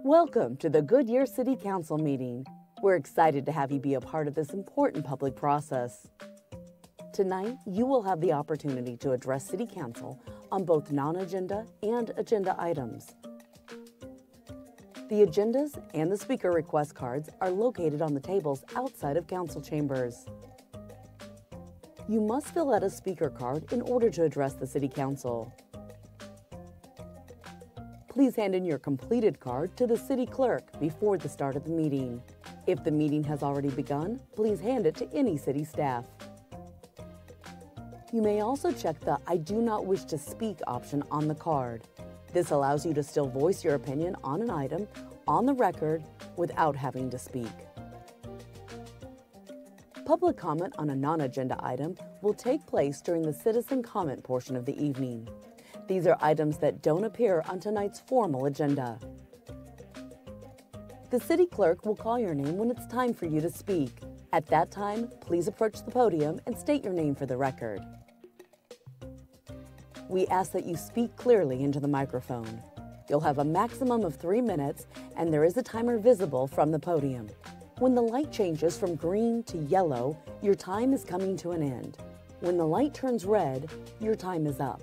Welcome to the Goodyear City Council meeting. We're excited to have you be a part of this important public process. Tonight, you will have the opportunity to address City Council on both non-agenda and agenda items. The agendas and the speaker request cards are located on the tables outside of council chambers. You must fill out a speaker card in order to address the City Council. Please hand in your completed card to the city clerk before the start of the meeting. If the meeting has already begun, please hand it to any city staff. You may also check the "I do not wish to speak" option on the card. This allows you to still voice your opinion on an item on the record without having to speak. Public comment on a non-agenda item will take place during the citizen comment portion of the evening. These are items that don't appear on tonight's formal agenda. The city clerk will call your name when it's time for you to speak. At that time, please approach the podium and state your name for the record. We ask that you speak clearly into the microphone. You'll have a maximum of 3 minutes, and there is a timer visible from the podium. When the light changes from green to yellow, your time is coming to an end. When the light turns red, your time is up.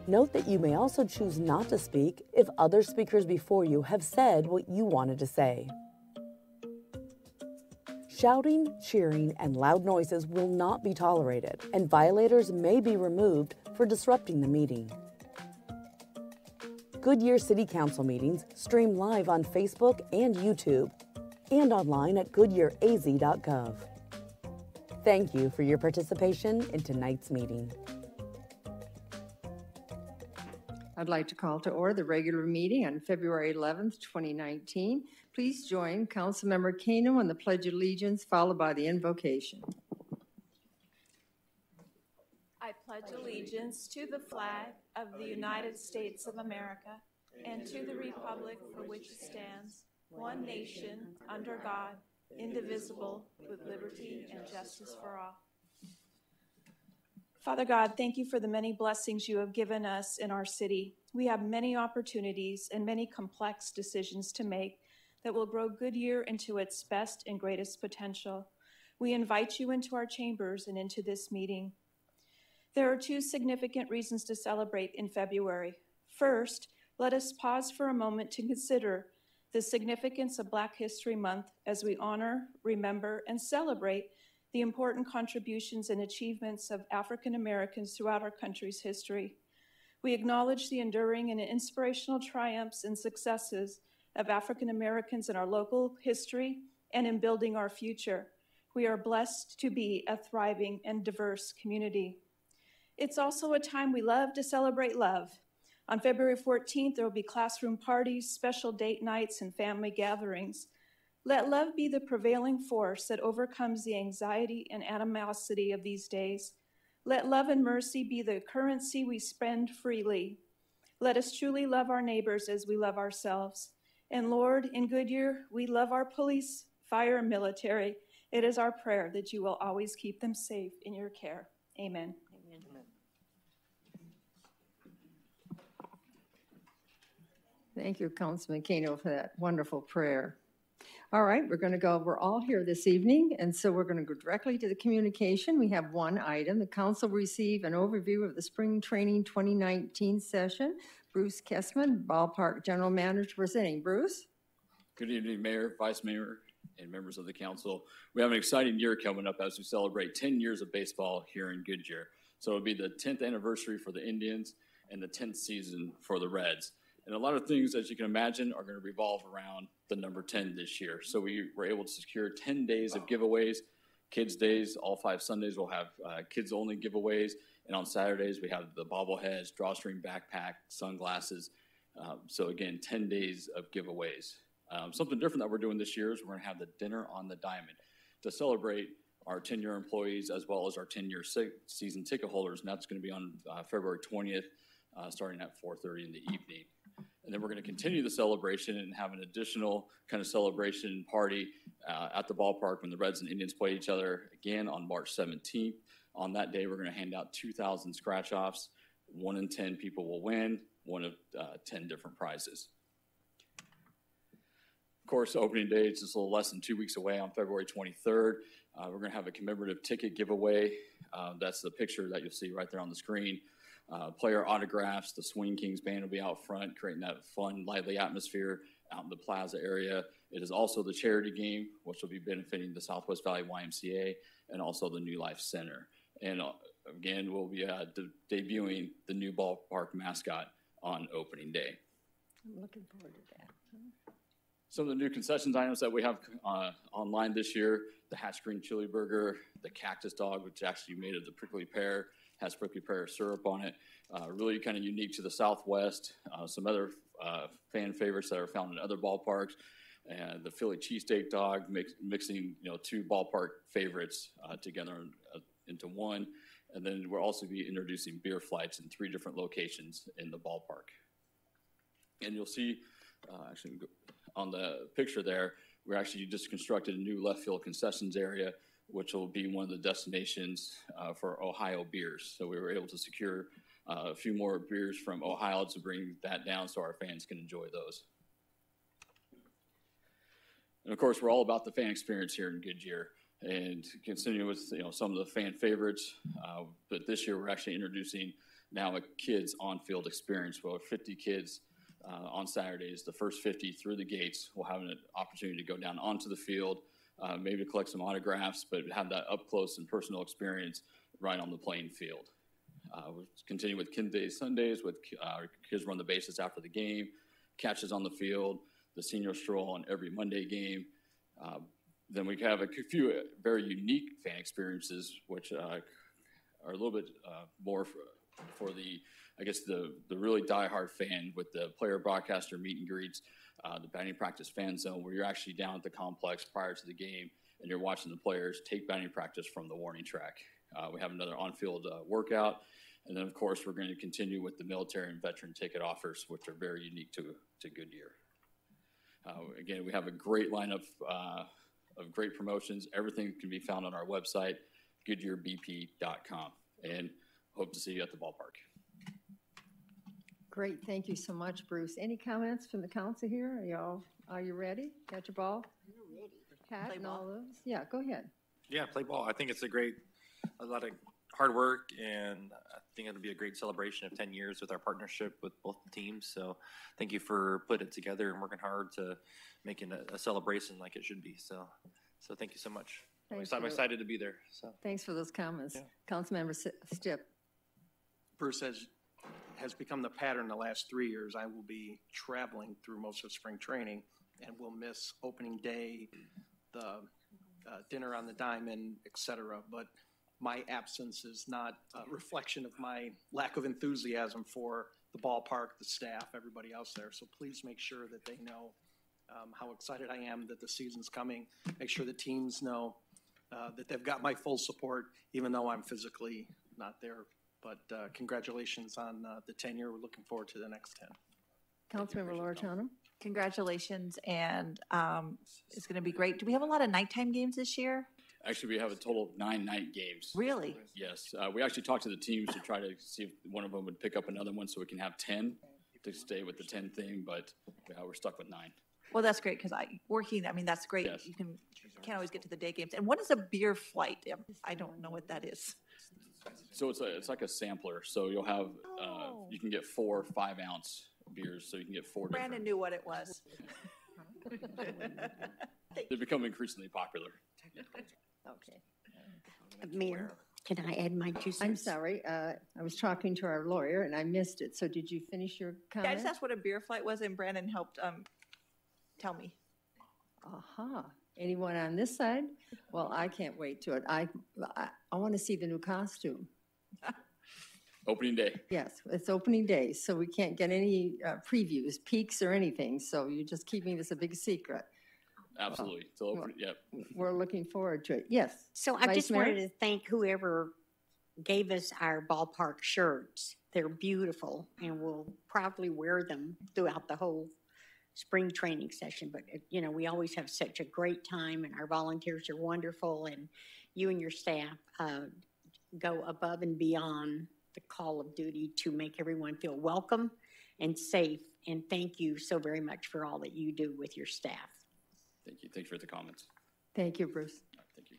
Note that you may also choose not to speak if other speakers before you have said what you wanted to say. Shouting, cheering, and loud noises will not be tolerated, and violators may be removed for disrupting the meeting. Goodyear City Council meetings stream live on Facebook and YouTube, and online at goodyearaz.gov. Thank you for your participation in tonight's meeting. I'd like to call to order the regular meeting on February 11th, 2019. Please join Councilmember Kano on the Pledge of Allegiance, followed by the invocation. I pledge allegiance to the flag of the United States of America and to the republic for which it stands, one nation, under God, indivisible, with liberty and justice for all. Father God, thank you for the many blessings you have given us in our city. We have many opportunities and many complex decisions to make that will grow Goodyear into its best and greatest potential. We invite you into our chambers and into this meeting. There are 2 significant reasons to celebrate in February. First, let us pause for a moment to consider the significance of Black History Month as we honor, remember, and celebrate the important contributions and achievements of African Americans throughout our country's history. We acknowledge the enduring and inspirational triumphs and successes of African Americans in our local history and in building our future. We are blessed to be a thriving and diverse community. It's also a time we love to celebrate love. On February 14th, there will be classroom parties, special date nights, and family gatherings. Let love be the prevailing force that overcomes the anxiety and animosity of these days. Let love and mercy be the currency we spend freely. Let us truly love our neighbors as we love ourselves. And Lord, in Goodyear, we love our police, fire, and military. It is our prayer that you will always keep them safe in your care. Amen. Amen. Thank you, Councilman Kano, for that wonderful prayer. All right, we're all here this evening, and so we're going to go directly to the communication. We have one item. The council received an overview of the Spring Training 2019 session. Bruce Kessman, Ballpark General Manager, presenting. Bruce? Good evening, Mayor, Vice Mayor, and members of the council. We have an exciting year coming up as we celebrate 10 years of baseball here in Goodyear. So it'll be the 10th anniversary for the Indians and the 10th season for the Reds. And a lot of things, as you can imagine, are going to revolve around the number 10 this year. So we were able to secure 10 days of giveaways. Kids Days, all 5 Sundays will have kids-only giveaways. And on Saturdays, we have the bobbleheads, drawstring backpack, sunglasses. So again, 10 days of giveaways. Something different that we're doing this year is we're going to have the Dinner on the Diamond to celebrate our 10-year employees as well as our 10-year season ticket holders. And that's going to be on February 20th, starting at 4:30 in the evening. And then we're going to continue the celebration and have an additional kind of celebration party at the ballpark when the Reds and Indians play each other again on March 17th. On that day, we're going to hand out 2,000 scratch-offs. 1 in 10 people will win, one of 10 different prizes. course, opening day is just a little less than 2 weeks away on February 23rd. We're going to have a commemorative ticket giveaway. That's the picture that you'll see right there on the screen. Player autographs, the Swing Kings band will be out front, creating that fun, lively atmosphere out in the plaza area. It is also the charity game, which will be benefiting the Southwest Valley YMCA and also the New Life Center. And again, we'll be debuting the new ballpark mascot on opening day. I'm looking forward to that. Some of the new concessions items that we have online this year, the Hatch Green Chili Burger, the Cactus Dog, which is actually made of the prickly pear, has prickly pear syrup on it. Really kind of unique to the Southwest. Some other fan favorites that are found in other ballparks. And the Philly cheesesteak dog, mixing two ballpark favorites together into one. And then we'll also be introducing beer flights in 3 different locations in the ballpark. And you'll see, actually on the picture there, we actually just constructed a new left field concessions area, which will be one of the destinations for Ohio beers. So we were able to secure a few more beers from Ohio to bring that down so our fans can enjoy those. And of course, we're all about the fan experience here in Goodyear, and continue with some of the fan favorites. But this year, we're actually introducing now a kids on-field experience. We'll have 50 kids on Saturdays. The first 50 through the gates will have an opportunity to go down onto the field, maybe collect some autographs, but have that up close and personal experience right on the playing field. We'll continue with Kid Day Sundays with kids run the bases after the game, catches on the field, the senior stroll on every Monday game. Then we have a few very unique fan experiences, which are a little bit more for the, I guess, the really diehard fan with the player broadcaster meet and greets, the batting practice fan zone, where you're actually down at the complex prior to the game and you're watching the players take batting practice from the warning track. We have another on-field workout. And then, of course, we're going to continue with the military and veteran ticket offers, which are very unique to Goodyear. Again, we have a great lineup of great promotions. Everything can be found on our website, GoodyearBP.com. And hope to see you at the ballpark. Great, thank you so much, Bruce. Any comments from the council here? Are you ready? Got your ball? I'm ready. Pat Play and ball. all those? Yeah, go ahead. Yeah, play ball. I think it's a lot of hard work, and I think it'll be a great celebration of 10 years with our partnership with both the teams. So thank you for putting it together and working hard to making a celebration like it should be. So thank you so much. I'm excited to be there. So Thanks for those comments. Yeah. Councilmember Stipp. Bruce, has become the pattern the last 3 years, I will be traveling through most of spring training and will miss opening day, the dinner on the diamond, et cetera. But my absence is not a reflection of my lack of enthusiasm for the ballpark, the staff, everybody else there. So please make sure that they know how excited I am that the season's coming. Make sure the teams know that they've got my full support, even though I'm physically not there. But congratulations on the tenure. We're looking forward to the next 10. Councilmember Loretano. Congratulations, and it's going to be great. Do we have a lot of nighttime games this year? Actually, we have a total of 9 night games. Really? Yes. We actually talked to the teams to try to see if one of them would pick up another one so we can have 10 to stay with the 10 thing, but we're stuck with 9. Well, that's great because that's great. Yes. You can't always get to the day games. And what is a beer flight? I don't know what that is. So it's like a sampler. So you'll have, you can get 4 5-ounce beers, so you can get 4 Brandon different. knew what it was. They become increasingly popular. Okay. Mayor, can I add my 2 cents? I'm sorry. I was talking to our lawyer and I missed it. So did you finish your Yeah, I comment? just asked what a beer flight was, and Brandon helped tell me. Aha. Anyone on this side? Well, I can't wait to it. I want to see the new costume. Opening day. Yes, it's opening day, so we can't get any previews, peeks, or anything. So you're just keeping this a big secret. Absolutely. So yep. We're looking forward to it. Yes. So I Vice just Mayor? wanted to thank whoever gave us our ballpark shirts. They're beautiful, and we'll proudly wear them throughout the whole spring training session. But, we always have such a great time, and our volunteers are wonderful, and you and your staff go above and beyond the call of duty to make everyone feel welcome and safe. And thank you so very much for all that you do with your staff. Thank you. Thank you for the comments. Thank you, Bruce. Thank you.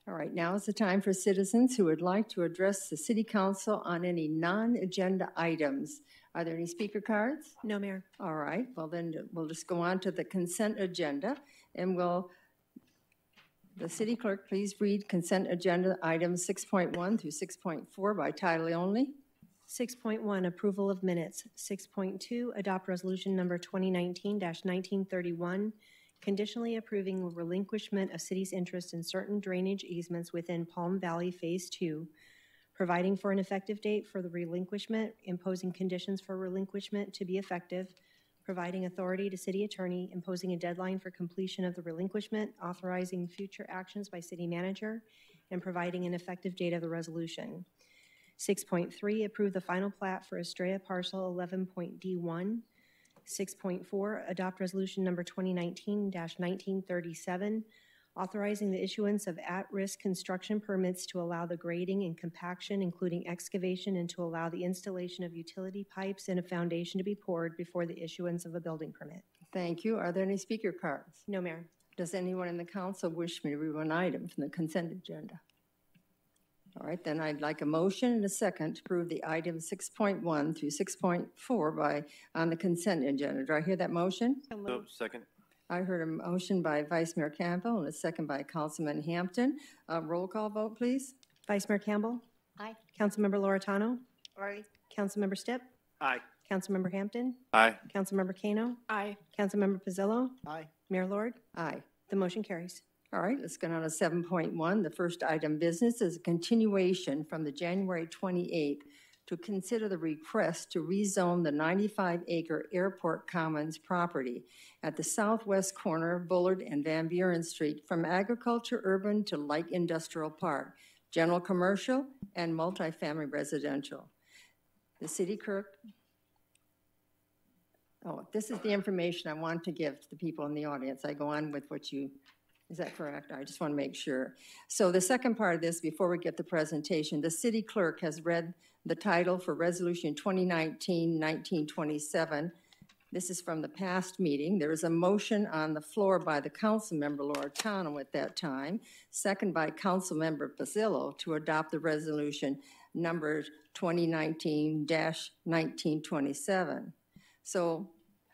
All right, now is the time for citizens who would like to address the city council on any non-agenda items. Are there any speaker cards? No, Mayor. All right, well then we'll just go on to the consent agenda, and the city clerk please read consent agenda items 6.1 through 6.4 by title only. 6.1, approval of minutes. 6.2, adopt resolution number 2019-1931, conditionally approving relinquishment of city's interest in certain drainage easements within Palm Valley Phase 2, providing for an effective date for the relinquishment, imposing conditions for relinquishment to be effective, providing authority to city attorney, imposing a deadline for completion of the relinquishment, authorizing future actions by city manager, and providing an effective date of the resolution. 6.3, approve the final plat for Estrella Parcel 11.D1. 6.4, adopt resolution number 2019-1937, authorizing the issuance of at-risk construction permits to allow the grading and compaction, including excavation, and to allow the installation of utility pipes and a foundation to be poured before the issuance of a building permit. Thank you. Are there any speaker cards? No, Mayor. Does anyone in the council wish me to read one item from the consent agenda? All right, then I'd like a motion and a second to approve the items 6.1 through 6.4 on the consent agenda. Do I hear that motion? Oh, second. I heard a motion by Vice Mayor Campbell and a second by Councilman Hampton. Roll call vote, please. Vice Mayor Campbell? Aye. Councilmember Loretano? Aye. Councilmember Stipp? Aye. Councilmember Hampton? Aye. Councilmember Kano? Aye. Councilmember Pizzillo? Aye. Mayor Lord? Aye. The motion carries. All right, let's go on to 7.1. The first item business is a continuation from the January 28th to consider the request to rezone the 95-acre Airport Commons property at the southwest corner of Bullard and Van Buren Street from agriculture urban to light industrial park, general commercial, and multifamily residential. The city clerk. Oh, this is the information I want to give to the people in the audience. I go on with what you. Is that correct? I just want to make sure. So the second part of this, before we get the presentation, the city clerk has read the title for Resolution 2019-1927. This is from the past meeting. There is a motion on the floor by the council member Loretano at that time, second by council member Pizzillo to adopt the resolution number 2019-1927. So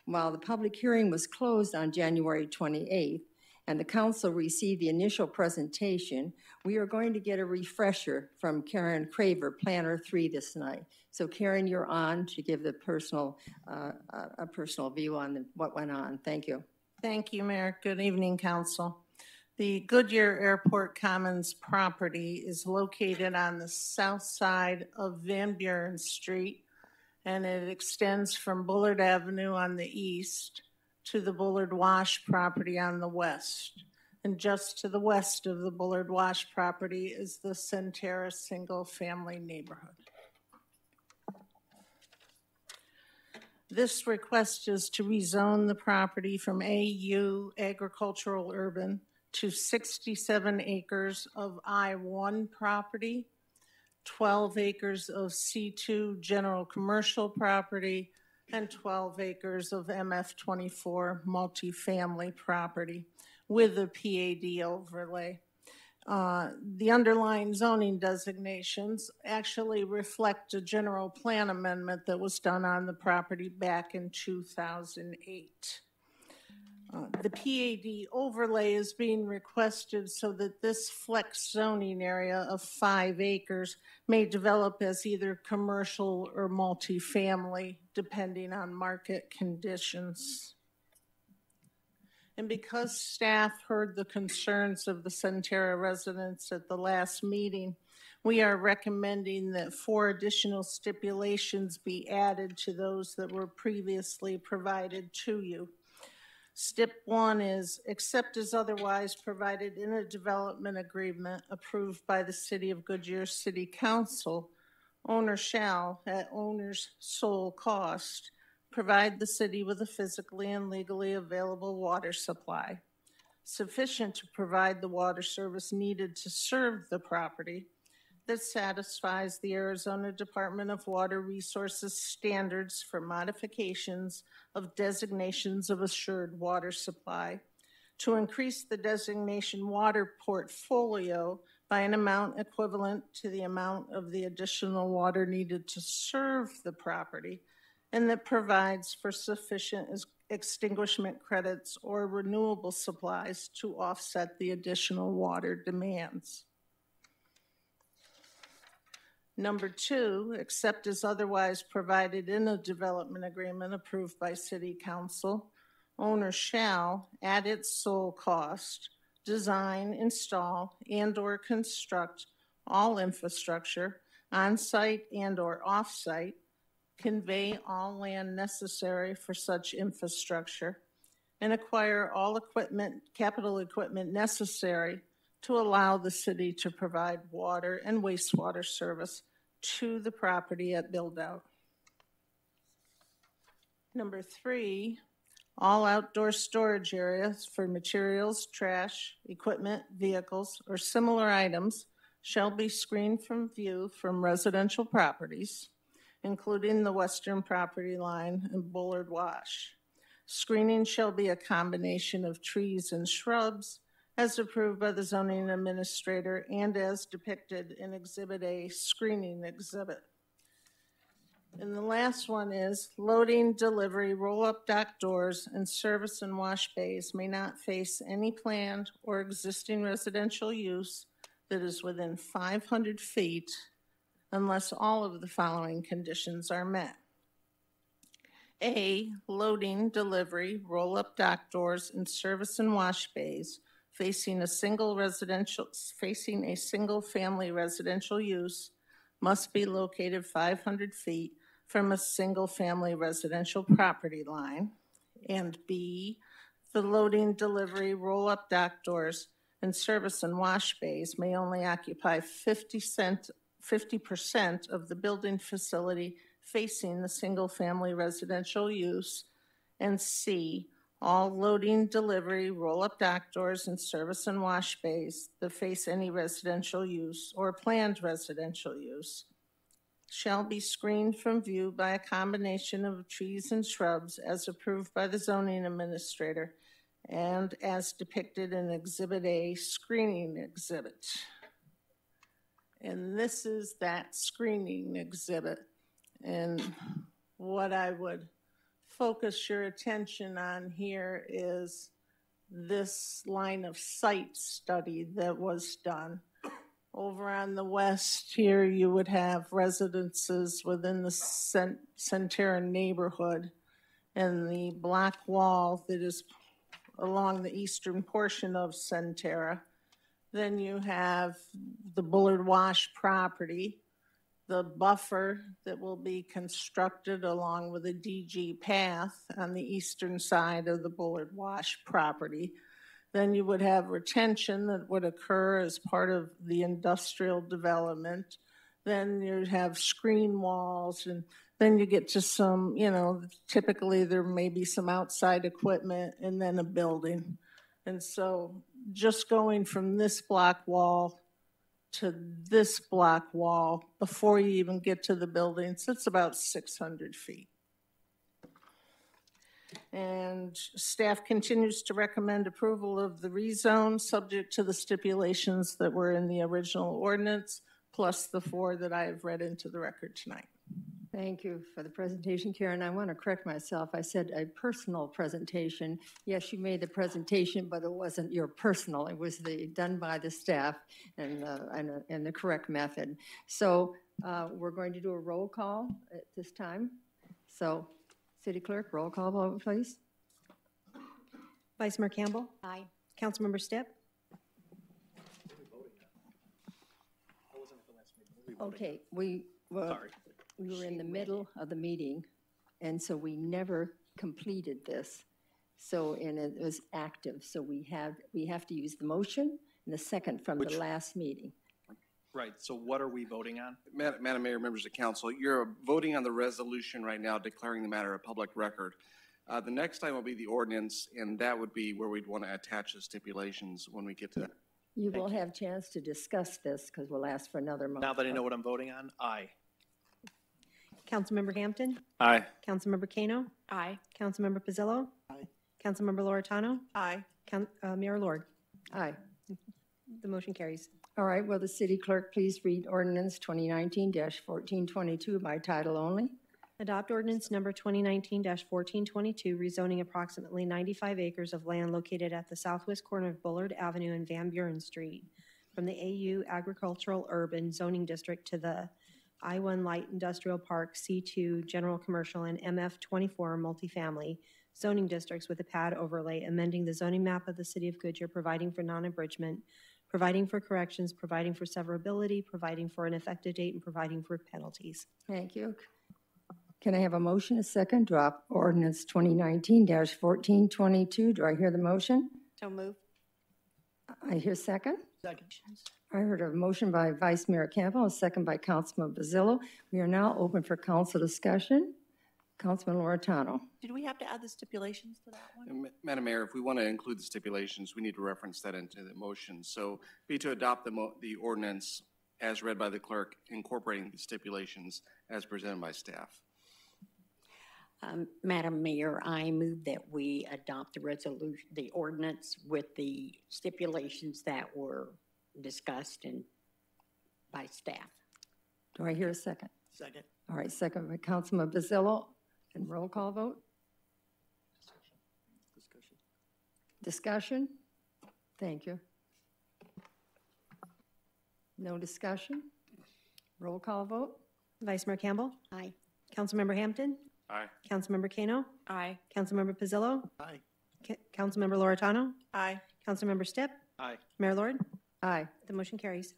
while the public hearing was closed on January 28th, and the council received the initial presentation, we are going to get a refresher from Karen Craver, Planner 3 this night. So Karen, you're on to give the a personal view on what went on. Thank you. Thank you, Mayor. Good evening, council. The Goodyear Airport Commons property is located on the south side of Van Buren Street, and it extends from Bullard Avenue on the east to the Bullard Wash property on the west. And just to the west of the Bullard Wash property is the Centera single-family neighborhood. This request is to rezone the property from AU agricultural urban to 67 acres of I-1 property, 12 acres of C2 general commercial property, and 12 acres of MF24 multifamily property with a PAD overlay. The underlying zoning designations actually reflect a general plan amendment that was done on the property back in 2008. The PAD overlay is being requested so that this flex zoning area of 5 acres may develop as either commercial or multifamily, depending on market conditions. And because staff heard the concerns of the Centera residents at the last meeting, we are recommending that 4 additional stipulations be added to those that were previously provided to you. Step 1 is, except as otherwise provided in a development agreement approved by the City of Goodyear City Council, owner shall, at owner's sole cost, provide the city with a physically and legally available water supply, sufficient to provide the water service needed to serve the property, that satisfies the Arizona Department of Water Resources standards for modifications of designations of assured water supply, to increase the designation water portfolio by an amount equivalent to the amount of the additional water needed to serve the property, and that provides for sufficient extinguishment credits or renewable supplies to offset the additional water demands. Number 2, except as otherwise provided in a development agreement approved by City Council, owner shall, at its sole cost, design, install, and/or construct all infrastructure, on-site and/or off-site, convey all land necessary for such infrastructure, and acquire all equipment, capital equipment necessary to allow the city to provide water and wastewater service to the property at build-out. Number 3, all outdoor storage areas for materials, trash, equipment, vehicles, or similar items shall be screened from view from residential properties, including the western property line and Bullard Wash. Screening shall be a combination of trees and shrubs as approved by the zoning administrator and as depicted in Exhibit A, screening exhibit. And the last one is loading, delivery, roll-up dock doors, and service and wash bays may not face any planned or existing residential use that is within 500 feet unless all of the following conditions are met. A, loading, delivery, roll-up dock doors, and service and wash bays facing a single family residential use must be located 500 feet from a single family residential property line. And B, the loading, delivery, roll-up dock doors, and service and wash bays may only occupy 50% of the building facility facing the single family residential use. And C, all loading, delivery, roll-up dock doors, and service and wash bays that face any residential use or planned residential use shall be screened from view by a combination of trees and shrubs as approved by the zoning administrator and as depicted in Exhibit A, screening exhibit. And this is that screening exhibit. And what I would focus your attention on here is this line of sight study that was done. Over on the west here, you would have residences within the Centera neighborhood, and the black wall that is along the eastern portion of Centera. Then you have the Bullard Wash property, the buffer that will be constructed along with a DG path on the eastern side of the Bullard Wash property. Then you would have retention that would occur as part of the industrial development. Then you'd have screen walls, and then you get to some, typically there may be some outside equipment and then a building. And so just going from this block wall to this block wall before you even get to the buildings, it's about 600 feet. And staff continues to recommend approval of the rezone subject to the stipulations that were in the original ordinance, plus the 4 that I have read into the record tonight. Thank you for the presentation, Karen. I want to correct myself. I said a personal presentation. Yes, you made the presentation, but it wasn't your personal. It was done by the staff and the correct method. So we're going to do a roll call at this time. So, City Clerk, roll call vote, please. Vice Mayor Campbell? Aye. Councilmember Stipp? Okay, we were in the middle of the meeting, and so we never completed this. So, and it was active, so we have to use the motion and the second from the last meeting. Right, so what are we voting on? Madam Mayor, members of council, you're voting on the resolution right now declaring the matter a public record. The next time will be the ordinance, and that would be where we'd want to attach the stipulations when we get to that. You will have chance to discuss this because we'll ask for another motion. Now that I know what I'm voting on, aye. Councilmember Hampton, Aye. Councilmember Kano, Aye. Councilmember Pizzillo, Aye. Councilmember Loretano, Aye. Mayor Lord. Aye. The motion carries. All right, will the city clerk please read ordinance 2019-1422 by title only? Adopt ordinance number 2019-1422, rezoning approximately 95 acres of land located at the southwest corner of Bullard Avenue and Van Buren Street from the AU Agricultural Urban Zoning District to the I-1 Light Industrial Park, C2 General Commercial, and MF24 Multifamily zoning districts with a pad overlay, amending the zoning map of the city of Goodyear, providing for non-abridgment, providing for corrections, providing for severability, providing for an effective date, and providing for penalties. Thank you. Can I have a motion, a second, drop ordinance 2019-1422? Do I hear the motion? So move. I hear second. Second. I heard a motion by Vice Mayor Campbell, a second by Councilman Pizzillo. We are now open for council discussion. Councilman Loretano. Did we have to add the stipulations to that one? Madam Mayor, if we want to include the stipulations, we need to reference that into the motion. So be to adopt the ordinance as read by the clerk, incorporating the stipulations as presented by staff. Madam Mayor, I move that we adopt the resolution, the ordinance with the stipulations that were discussed and by staff. Do I hear a second? Second. All right, second by Councilman Pizzillo. And roll call vote? Discussion? Thank you. No discussion? Roll call vote? Vice Mayor Campbell, Aye. Councilmember Hampton, Aye. Councilmember Kano, Aye. Councilmember Pizzillo, Aye. Councilmember Loretano, Aye. Councilmember Stipp, Aye. Mayor Lord. Aye. The motion carries.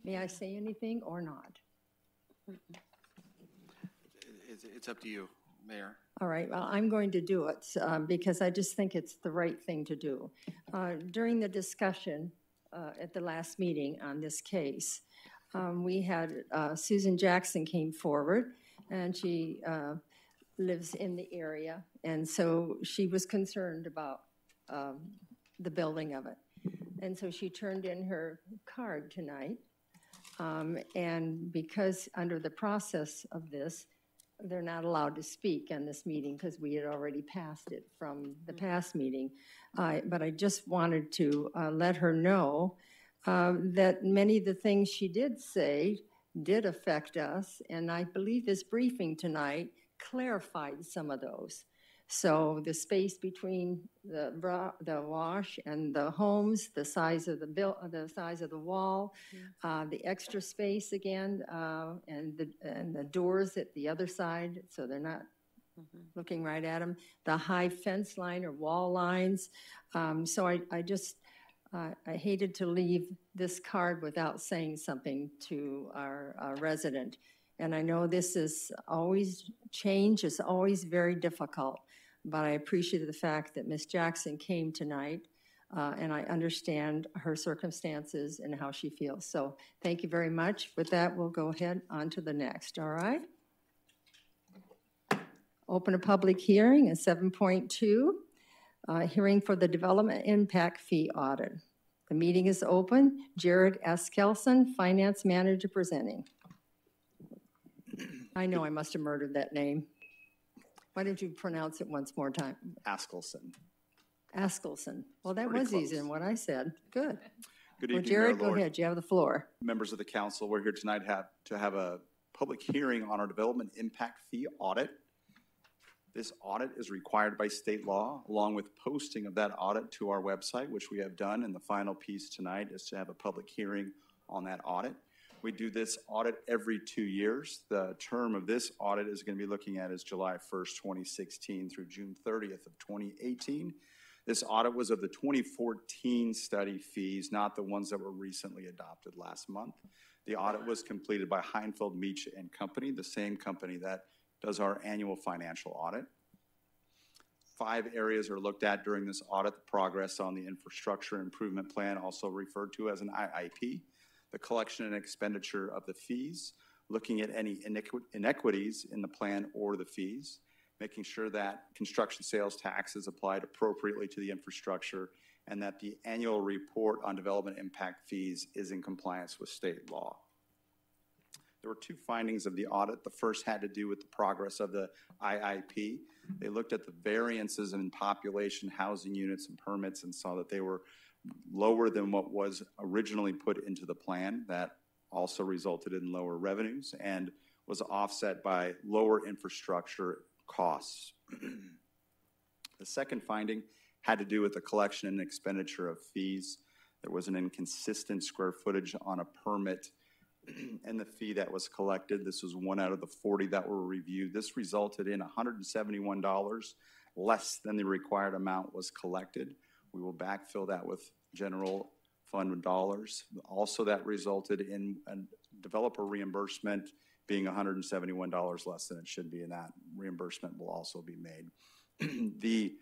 May I say anything or not? It's up to you, Mayor. All right, well, I'm going to do it because I just think it's the right thing to do. During the discussion at the last meeting on this case, we had Susan Jackson came forward, and she lives in the area, and so she was concerned about the building of it. And so she turned in her card tonight, and because under the process of this, they're not allowed to speak in this meeting because we had already passed it from the past meeting. But I just wanted to let her know that many of the things she did say did affect us, and I believe this briefing tonight clarified some of those. So the space between the wash and the homes, the size of the size of the wall, the extra space again, and the doors at the other side, so they're not looking right at them. The high fence line or wall lines. So I just I hated to leave this card without saying something to our resident. And I know this is always, change is always very difficult, but I appreciate the fact that Ms. Jackson came tonight, and I understand her circumstances and how she feels. So thank you very much. With that, we'll go ahead on to the next, all right? Open a public hearing at 7.2, hearing for the development impact fee audit. The meeting is open. Jared S. Kelson, Finance Manager, presenting. I know I must have murdered that name. Why don't you pronounce it once more time? Askelson. Askelson. Well, that Pretty was close. easier than what I said. Good. Good Well, evening, Jared, Mayor go Lord. ahead. You have the floor. Members of the council, we're here tonight to have a public hearing on our development impact fee audit. This audit is required by state law, along with posting of that audit to our website, which we have done. And the final piece tonight is to have a public hearing on that audit. We do this audit every 2 years. The term of this audit is going to be looking at is July 1st, 2016 through June 30th of 2018. This audit was of the 2014 study fees, not the ones that were recently adopted last month. The audit was completed by Heinfeld, Meach and Company, the same company that does our annual financial audit. 5 areas are looked at during this audit: the progress on the infrastructure improvement plan, also referred to as an IIP, the collection and expenditure of the fees, looking at any inequities in the plan or the fees, making sure that construction sales tax is applied appropriately to the infrastructure, and that the annual report on development impact fees is in compliance with state law. There were two findings of the audit. The first had to do with the progress of the IIP. They looked at the variances in population, housing units, and permits and saw that they were lower than what was originally put into the plan. That also resulted in lower revenues and was offset by lower infrastructure costs. The second finding had to do with the collection and expenditure of fees. There was an inconsistent square footage on a permit and the fee that was collected. This was 1 out of the 40 that were reviewed. This resulted in $171 less than the required amount was collected. We will backfill that with general fund dollars. Also, that resulted in a developer reimbursement being $171 less than it should be, and that reimbursement will also be made. The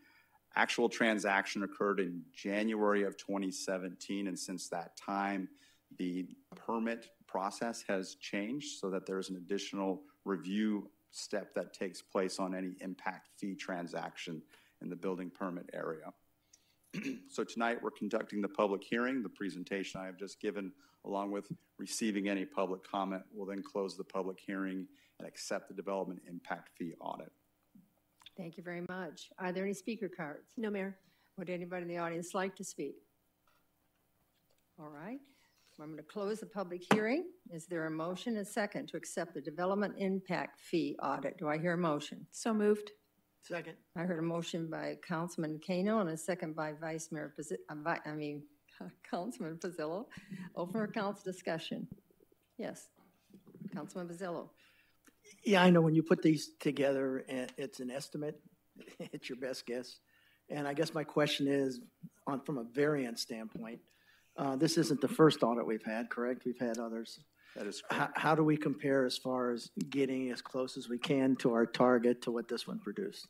actual transaction occurred in January of 2017, and since that time, the permit process has changed so that there's an additional review step that takes place on any impact fee transaction in the building permit area. So tonight we're conducting the public hearing. The presentation I have just given, along with receiving any public comment, will then close the public hearing and accept the development impact fee audit. Thank you very much. Are there any speaker cards? No, Mayor. Would anybody in the audience like to speak? All right. I'm going to close the public hearing. Is there a motion and second to accept the development impact fee audit? Do I hear a motion? So moved. Second. I heard a motion by Councilman Kano and a second by Vice Mayor, Councilman Pizzillo. Open for council discussion. Yes, Councilman Pizzillo. Yeah, I know when you put these together, it's an estimate. It's your best guess. And I guess my question is, from a variance standpoint, this isn't the first audit we've had, correct? We've had others. That is correct. How do we compare as far as getting as close as we can to our target to what this one produced?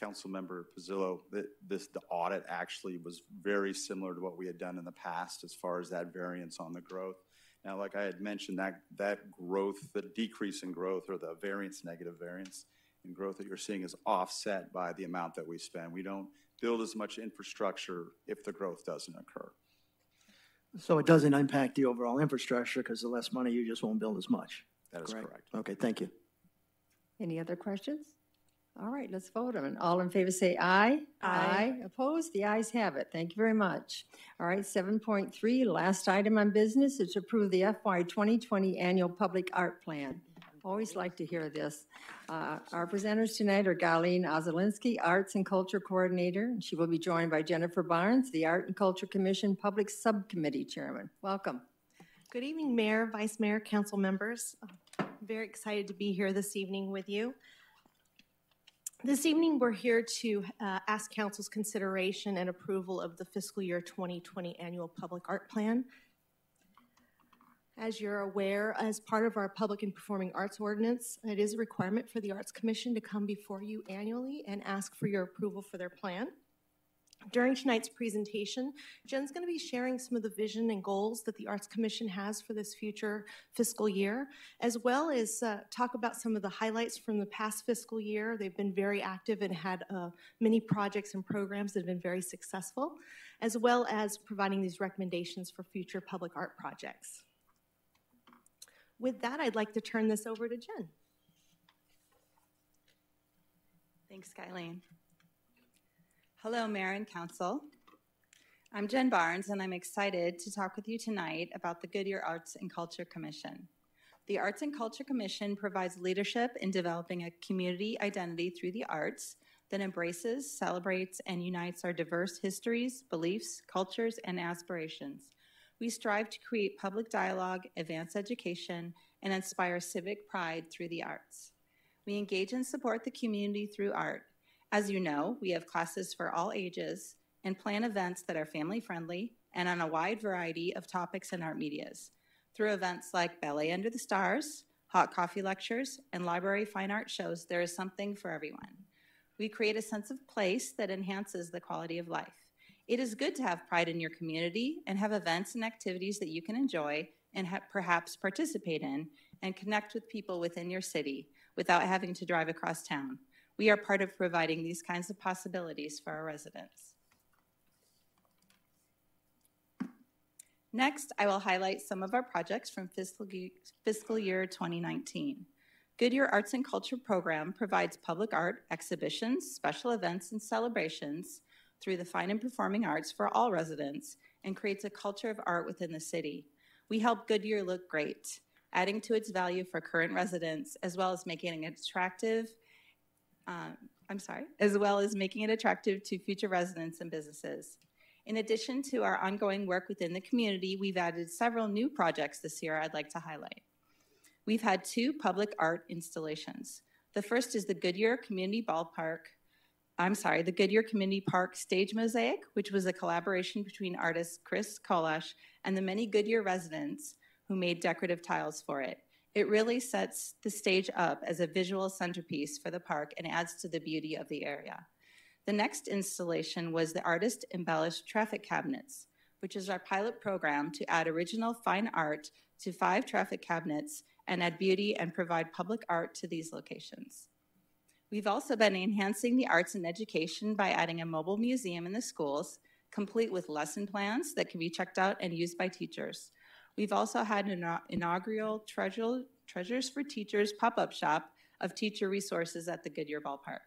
Councilmember Pizzillo, the audit actually was very similar to what we had done in the past as far as that variance on the growth. Now, like I had mentioned, that growth, the decrease in growth or the negative variance in growth that you're seeing is offset by the amount that we spend. We don't build as much infrastructure if the growth doesn't occur. So it doesn't impact the overall infrastructure because the less money, you just won't build as much. That is correct. Okay, thank you. Any other questions? All right, let's vote on it. All in favor say aye. Aye. Opposed? The ayes have it. Thank you very much. All right, 7.3, last item on business is to approve the FY 2020 Annual Public Art Plan. Always like to hear this. Our presenters tonight are Galene Ozelinski, Arts and Culture Coordinator. She will be joined by Jennifer Barnes, the Art and Culture Commission Public Subcommittee Chairman. Welcome. Good evening, Mayor, Vice Mayor, Council members. I'm very excited to be here this evening with you. This evening, we're here to ask Council's consideration and approval of the fiscal year 2020 Annual Public Art Plan. As you're aware, as part of our Public and Performing Arts Ordinance, it is a requirement for the Arts Commission to come before you annually and ask for your approval for their plan. During tonight's presentation, Jen's going to be sharing some of the vision and goals that the Arts Commission has for this future fiscal year, as well as talk about some of the highlights from the past fiscal year. They've been very active and had many projects and programs that have been very successful, as well as providing these recommendations for future public art projects. With that, I'd like to turn this over to Jen. Thanks, Kylene. Hello, Mayor and Council. I'm Jen Barnes, and I'm excited to talk with you tonight about the Goodyear Arts and Culture Commission. The Arts and Culture Commission provides leadership in developing a community identity through the arts that embraces, celebrates, and unites our diverse histories, beliefs, cultures, and aspirations. We strive to create public dialogue, advance education, and inspire civic pride through the arts. We engage and support the community through art. As you know, we have classes for all ages and plan events that are family-friendly and on a wide variety of topics and art medias. Through events like Ballet Under the Stars, hot coffee lectures, and library fine art shows, there is something for everyone. We create a sense of place that enhances the quality of life. It is good to have pride in your community and have events and activities that you can enjoy and perhaps participate in and connect with people within your city without having to drive across town. We are part of providing these kinds of possibilities for our residents. Next, I will highlight some of our projects from fiscal year 2019. Goodyear Arts and Culture Program provides public art exhibitions, special events, and celebrations through the fine and performing arts for all residents and creates a culture of art within the city. We help Goodyear look great, adding to its value for current residents, as well as making it attractive to future residents and businesses. In addition to our ongoing work within the community, we've added several new projects this year I'd like to highlight. We've had 2 public art installations. The first is the Goodyear Community Park Stage Mosaic, which was a collaboration between artist Chris Kolash and the many Goodyear residents who made decorative tiles for it. It really sets the stage up as a visual centerpiece for the park and adds to the beauty of the area. The next installation was the Artist Embellished Traffic Cabinets, which is our pilot program to add original fine art to 5 traffic cabinets and add beauty and provide public art to these locations. We've also been enhancing the arts and education by adding a mobile museum in the schools, complete with lesson plans that can be checked out and used by teachers. We've also had an inaugural Treasures for Teachers pop-up shop of teacher resources at the Goodyear Ballpark.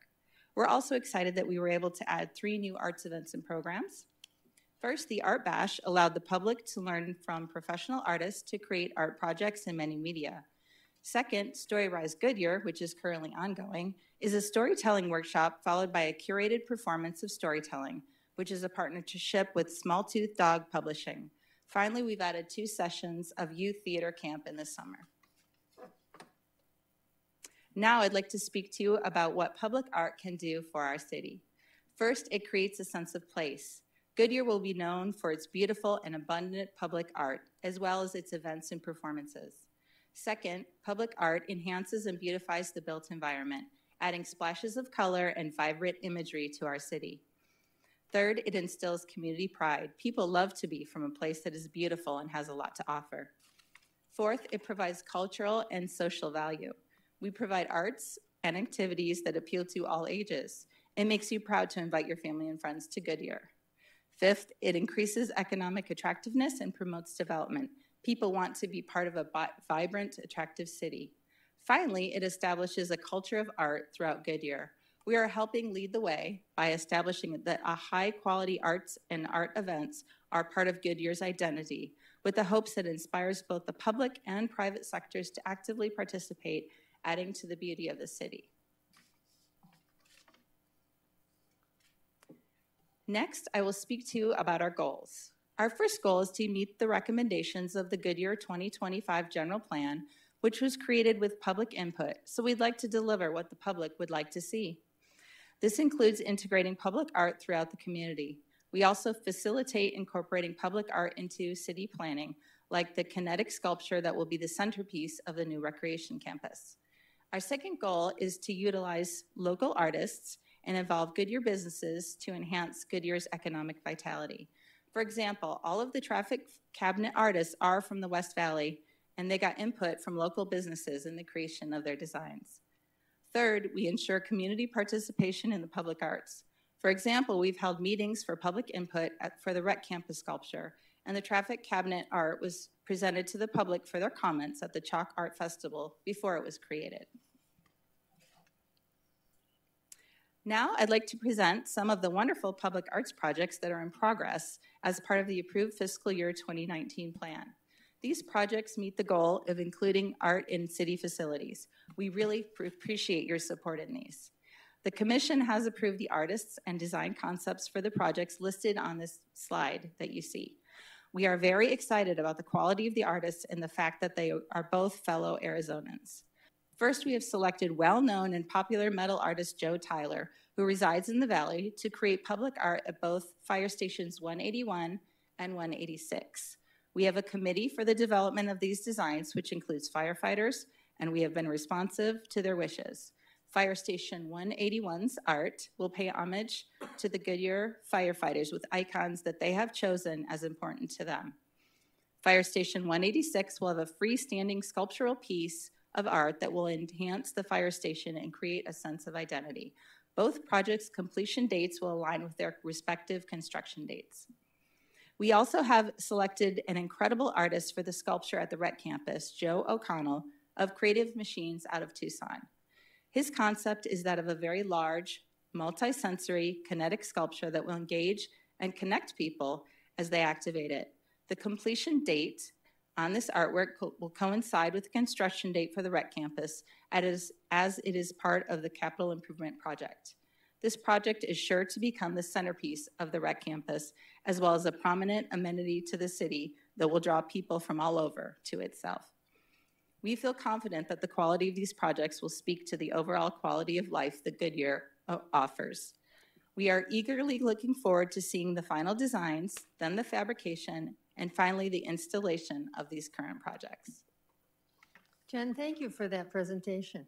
We're also excited that we were able to add 3 new arts events and programs. First, the Art Bash allowed the public to learn from professional artists to create art projects in many media. Second, Story Rise Goodyear, which is currently ongoing, is a storytelling workshop followed by a curated performance of storytelling, which is a partnership with Small Tooth Dog Publishing. Finally, we've added 2 sessions of youth theater camp in the summer. Now I'd like to speak to you about what public art can do for our city. First, it creates a sense of place. Goodyear will be known for its beautiful and abundant public art, as well as its events and performances. Second, public art enhances and beautifies the built environment, adding splashes of color and vibrant imagery to our city. Third, it instills community pride. People love to be from a place that is beautiful and has a lot to offer. Fourth, it provides cultural and social value. We provide arts and activities that appeal to all ages. It makes you proud to invite your family and friends to Goodyear. Fifth, it increases economic attractiveness and promotes development. People want to be part of a vibrant, attractive city. Finally, it establishes a culture of art throughout Goodyear. We are helping lead the way by establishing that high-quality arts and art events are part of Goodyear's identity, with the hopes that it inspires both the public and private sectors to actively participate, adding to the beauty of the city. Next, I will speak to you about our goals. Our first goal is to meet the recommendations of the Goodyear 2025 General Plan, which was created with public input, so we'd like to deliver what the public would like to see. This includes integrating public art throughout the community. We also facilitate incorporating public art into city planning, like the kinetic sculpture that will be the centerpiece of the new recreation campus. Our second goal is to utilize local artists and involve Goodyear businesses to enhance Goodyear's economic vitality. For example, all of the traffic cabinet artists are from the West Valley, and they got input from local businesses in the creation of their designs. Third, we ensure community participation in the public arts. For example, we've held meetings for public input for the Rec Campus sculpture, and the traffic cabinet art was presented to the public for their comments at the Chalk Art Festival before it was created. Now, I'd like to present some of the wonderful public arts projects that are in progress as part of the approved fiscal year 2019 plan. These projects meet the goal of including art in city facilities. We really appreciate your support in these. The Commission has approved the artists and design concepts for the projects listed on this slide that you see. We are very excited about the quality of the artists and the fact that they are both fellow Arizonans. First, we have selected well-known and popular metal artist Joe Tyler, who resides in the Valley, to create public art at both fire stations 181 and 186. We have a committee for the development of these designs, which includes firefighters, and we have been responsive to their wishes. Fire Station 181's art will pay homage to the Goodyear firefighters with icons that they have chosen as important to them. Fire Station 186 will have a freestanding sculptural piece of art that will enhance the fire station and create a sense of identity. Both projects' completion dates will align with their respective construction dates. We also have selected an incredible artist for the sculpture at the Rec Campus, Joe O'Connell of Creative Machines out of Tucson. His concept is that of a very large, multi-sensory, kinetic sculpture that will engage and connect people as they activate it. The completion date on this artwork will coincide with the construction date for the Rec Campus as it is part of the capital improvement project. This project is sure to become the centerpiece of the Rec Campus, as well as a prominent amenity to the city that will draw people from all over to itself. We feel confident that the quality of these projects will speak to the overall quality of life that Goodyear offers. We are eagerly looking forward to seeing the final designs, then the fabrication, and finally the installation of these current projects. Jen, thank you for that presentation.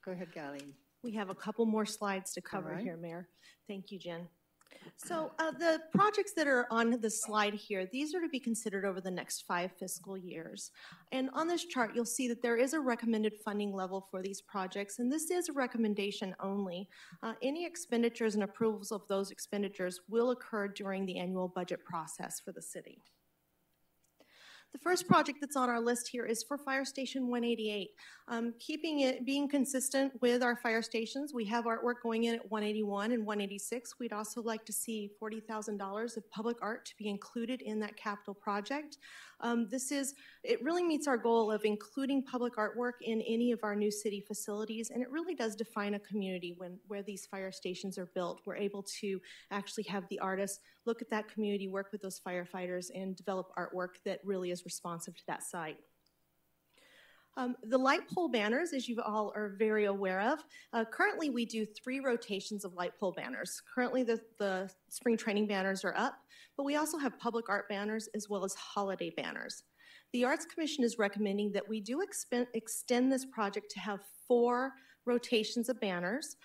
Go ahead, Colleen. We have a couple more slides to cover right. here, Mayor. Thank you, Jen. So the projects that are on the slide here, these are to be considered over the next 5 fiscal years. And on this chart, you'll see that there is a recommended funding level for these projects, and this is a recommendation only. Any expenditures and approvals of those expenditures will occur during the annual budget process for the city. The first project that's on our list here is for Fire Station 188. Being consistent with our fire stations, we have artwork going in at 181 and 186. We'd also like to see $40,000 of public art to be included in that capital project. It really meets our goal of including public artwork in any of our new city facilities, and it really does define a community where these fire stations are built. We're able to actually have the artists look at that community, work with those firefighters, and develop artwork that really is responsive to that site. The light pole banners, as you all are very aware of, currently we do 3 rotations of light pole banners. Currently the spring training banners are up, but we also have public art banners as well as holiday banners. The Arts Commission is recommending that we do extend this project to have 4 rotations of banners.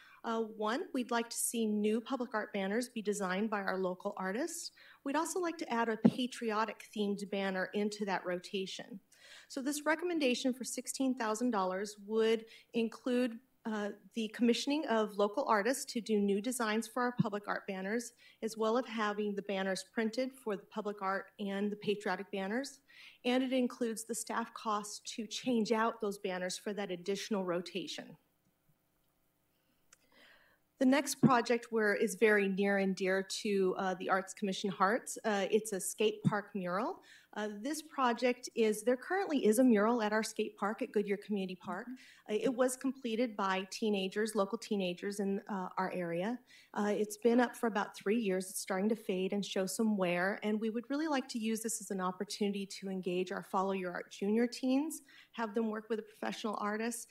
One, we'd like to see new public art banners be designed by our local artists. We'd also like to add a patriotic themed banner into that rotation. So this recommendation for $16,000 would include the commissioning of local artists to do new designs for our public art banners, as well as having the banners printed for the public art and the patriotic banners. And it includes the staff costs to change out those banners for that additional rotation. The next project is very near and dear to the Arts Commission hearts. It's a skate park mural. This project there currently is a mural at our skate park at Goodyear Community Park. It was completed by local teenagers in our area. It's been up for about 3 years. It's starting to fade and show some wear, and we would really like to use this as an opportunity to engage our Follow Your Art junior teens, have them work with a professional artist,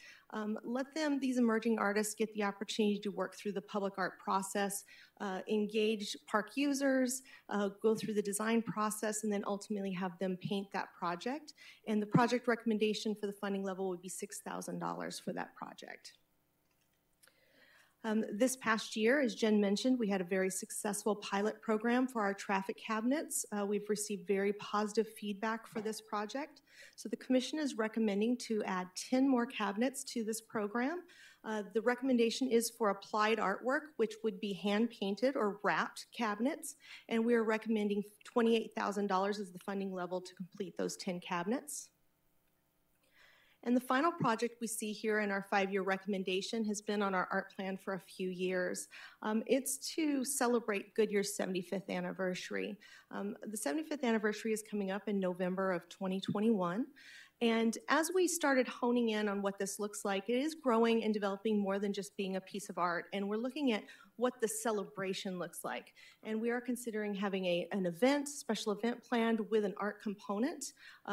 let these emerging artists get the opportunity to work through the public art process, engage park users, go through the design process, and then ultimately have them paint that project. And the project recommendation for the funding level would be $6,000 for that project. This past year, as Jen mentioned, we had a very successful pilot program for our traffic cabinets. We've received very positive feedback for this project. So the Commission is recommending to add 10 more cabinets to this program. The recommendation is for applied artwork, which would be hand-painted or wrapped cabinets, and we are recommending $28,000 as the funding level to complete those 10 cabinets. And the final project we see here in our 5-year recommendation has been on our art plan for a few years. It's to celebrate Goodyear's 75th anniversary. The 75th anniversary is coming up in November of 2021. And as we started honing in on what this looks like, it is growing and developing more than just being a piece of art. And we're looking at what the celebration looks like. And we are considering having an special event planned with an art component.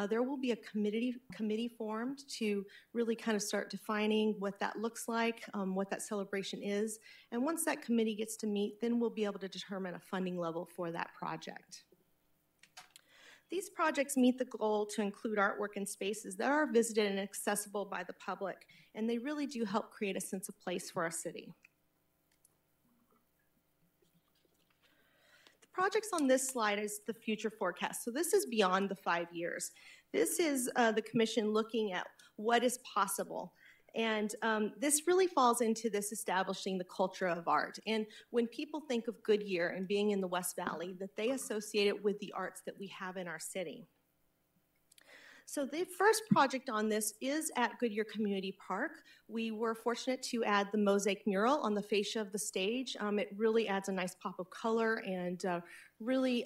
There will be a committee formed to really kind of start defining what that looks like, what that celebration is. And once that committee gets to meet, then we'll be able to determine a funding level for that project. These projects meet the goal to include artwork in spaces that are visited and accessible by the public, and they really do help create a sense of place for our city. The projects on this slide is the future forecast. So this is beyond the 5 years. This is the Commission looking at what is possible. And this really falls into this establishing the culture of art. And when people think of Goodyear and being in the West Valley, that they associate it with the arts that we have in our city. So the first project on this is at Goodyear Community Park. We were fortunate to add the mosaic mural on the fascia of the stage. It really adds a nice pop of color and really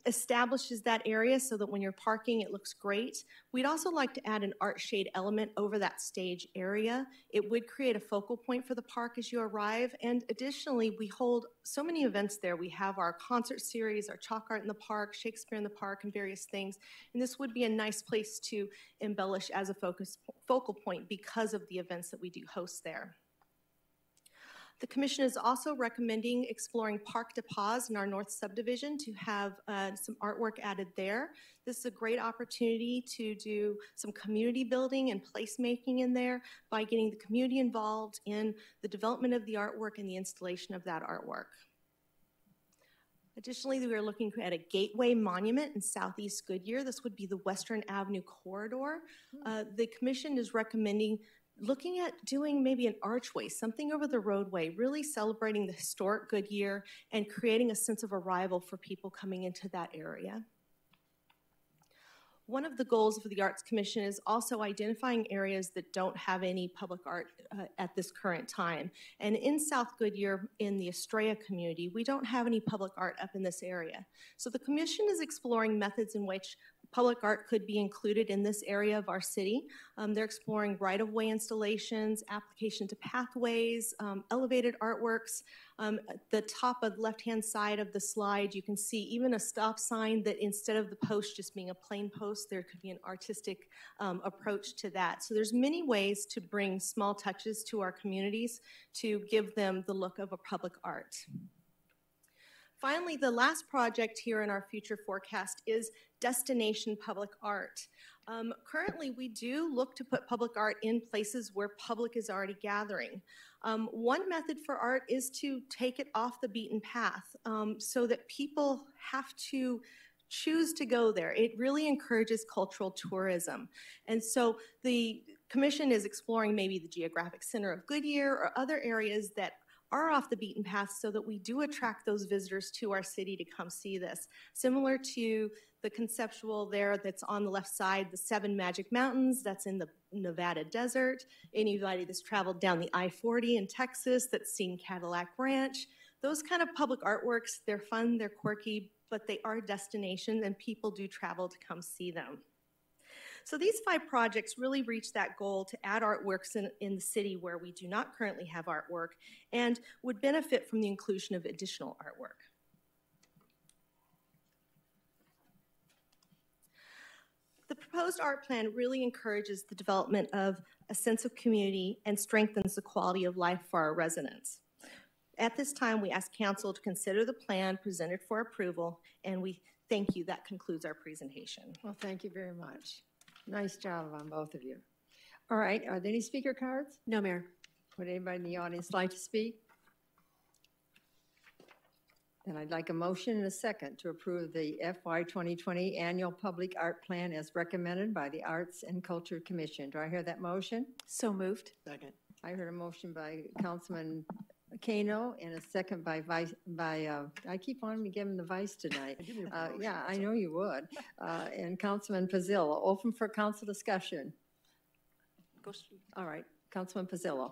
establishes that area so that when you're parking, it looks great. We'd also like to add an art shade element over that stage area. It would create a focal point for the park as you arrive. And additionally, we hold so many events there. We have our concert series, our chalk art in the park, Shakespeare in the park, and various things. And this would be a nice place to embellish as a focal point because of the events that we do host there. The commission is also recommending exploring Park de Paz in our north subdivision to have some artwork added there. This is a great opportunity to do some community building and placemaking in there by getting the community involved in the development of the artwork and the installation of that artwork. Additionally, we are looking at a gateway monument in southeast Goodyear. This would be the Western Avenue corridor. The commission is recommending looking at doing maybe an archway, something over the roadway, really celebrating the historic Goodyear and creating a sense of arrival for people coming into that area. One of the goals of the Arts Commission is also identifying areas that don't have any public art at this current time. And in South Goodyear, in the Estrella community, we don't have any public art up in this area. So the commission is exploring methods in which public art could be included in this area of our city. They're exploring right-of-way installations, application to pathways, elevated artworks. At the top of the left-hand side of the slide, you can see even a stop sign that instead of the post just being a plain post, there could be an artistic approach to that. So there's many ways to bring small touches to our communities to give them the look of a public art. Finally, the last project here in our future forecast is destination public art. Currently, we do look to put public art in places where public is already gathering. One method for art is to take it off the beaten path so that people have to choose to go there. It really encourages cultural tourism. And so the commission is exploring maybe the geographic center of Goodyear or other areas that are off the beaten path so that we do attract those visitors to our city to come see this. Similar to the conceptual there that's on the left side, the 7 Magic Mountains, that's in the Nevada desert. Anybody that's traveled down the I-40 in Texas that's seen Cadillac Ranch. Those kind of public artworks, they're fun, they're quirky, but they are destinations and people do travel to come see them. So these 5 projects really reach that goal to add artworks in the city where we do not currently have artwork and would benefit from the inclusion of additional artwork. The proposed art plan really encourages the development of a sense of community and strengthens the quality of life for our residents. At this time, we ask council to consider the plan presented for approval, and we thank you. That concludes our presentation. Well, thank you very much. Nice job on both of you. All right, are there any speaker cards? No, Mayor. Would anybody in the audience like to speak? Then I'd like a motion and a second to approve the FY 2020 Annual Public Art Plan as recommended by the Arts and Culture Commission. Do I hear that motion? So moved. Second. I heard a motion by Councilman Kano and a second by I keep wanting to give him the vice tonight. Yeah, I know you would. And Councilman Pizzillo. Open for council discussion. Go straight. All right, Councilman Pizzillo.